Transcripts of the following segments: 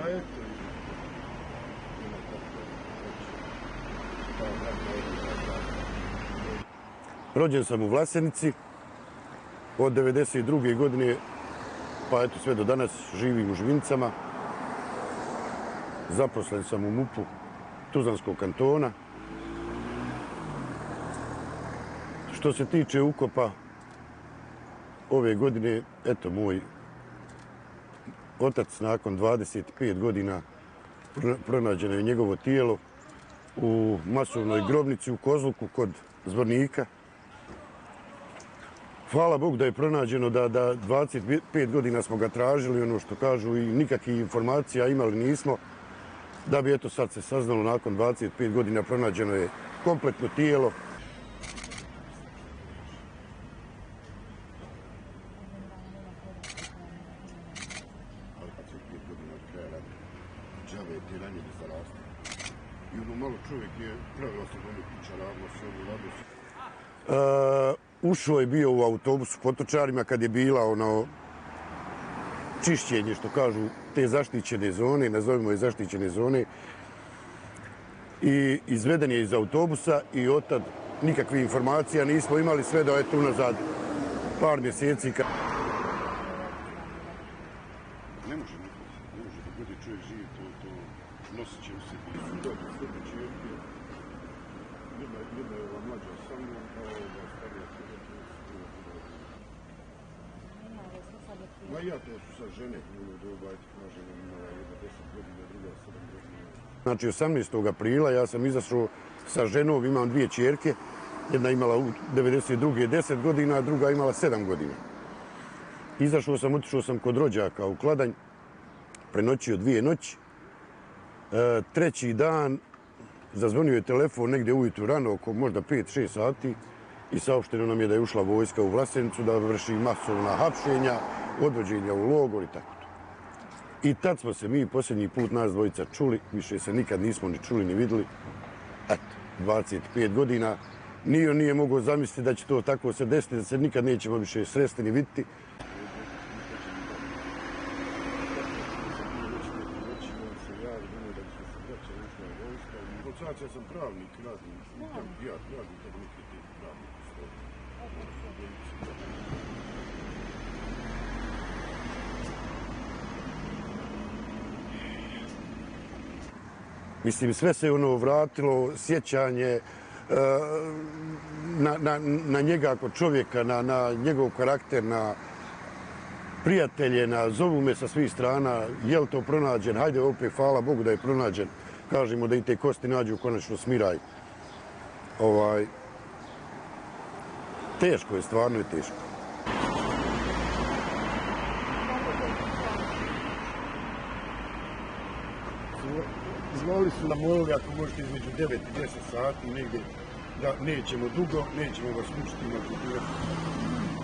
Pa eto, rođen sam u Vlasenici od 1992. godine, pa eto sve do danas živim u Živinicama. Zaposlen sam u MUP-u Tuzlanskog kantona. Što se tiče ukopa ove godine, eto moj otac nakon 25 godina pronađeno je njegovo tijelo u masovnoj grobnici u Kozluku kod Zvornika. Hvala Bogu da je pronađeno, da 25 godina smo ga tražili, ono što kažu, i nikakvih informacija imali nismo. Da bi eto sad se saznalo, nakon 25 godina pronađeno je kompletno tijelo. Ali kad se 5 godina od kraja rada, džave ti ranjeni zarastu. I ono malo čovjek je pravila se do kuća, radilo se ovo, radilo se. Ušao je bio u autobusu potočarima kad je bila ono čišćenje, što kažu, te zaštićene zone, nazovimo je zaštićene zone. I izveden je iz autobusa i otad nikakvih informacija nismo imali sve do eto unazad par mjeseci. Ne može da bude čovjek živ, to nosit će u sebi. Jedna je ova mlađa sa mnom, a ova starija se ma ja, to su sad žene, ono doba, kažem, imala jedna 10 godina, druga 7 godina. Znači, 18. aprila ja sam izašao sa ženom, imam dvije ćerke. Jedna imala u 92. 10 godina, a druga imala 7 godina. Izašao sam, otišao sam kod rođaka u Kladanj, prenoćio 2 noći. Treći dan zazvonio je telefon negdje ujutru rano, oko možda 5-6 sati, i saopšteno nam je da je ušla vojska u Vlasenicu, da vrši masovna hapšenja, odvođenja u logor i tako to. I tad smo se mi posljednji put nas dvojica čuli, više se nikad nismo ni čuli ni vidjeli. Eto, 25 godina, ni on nije mogao zamisliti da će to tako se desiti, da se nikad nećemo više sresti ni vidjeti. Ja sam pravnik, radim, ja radim kako neki ti pravnik. Mislim, sve se ono vratilo, sjećanje na njega kao čovjeka, na njegov karakter, na prijatelje, zovu me sa svih strana, je li to pronađen, hajde opet, hvala Bogu da je pronađen. Kažemo da i te kosti nađu konačno smiraj. Teško je, stvarno je teško. Zvali su nam molili ako možete između 9 i 10 sati negdje, da nećemo dugo, nećemo vas mučiti,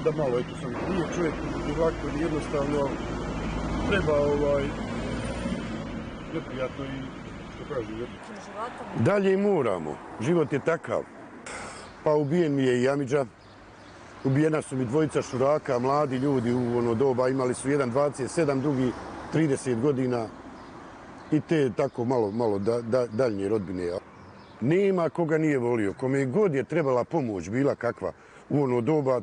da malo, eto sam nije čovjek ovako jednostavno treba neprijatno i dalje moramo. Život je takav. Pa ubijen mi je i Amidža. Ubijena su mi dvojica šuraka, mladi ljudi u ono doba. Imali su jedan 27, drugi 30 godina. I te tako malo daljnje rodbine. Nema koga nije volio. Kome god je trebala pomoć, bila kakva u ono doba.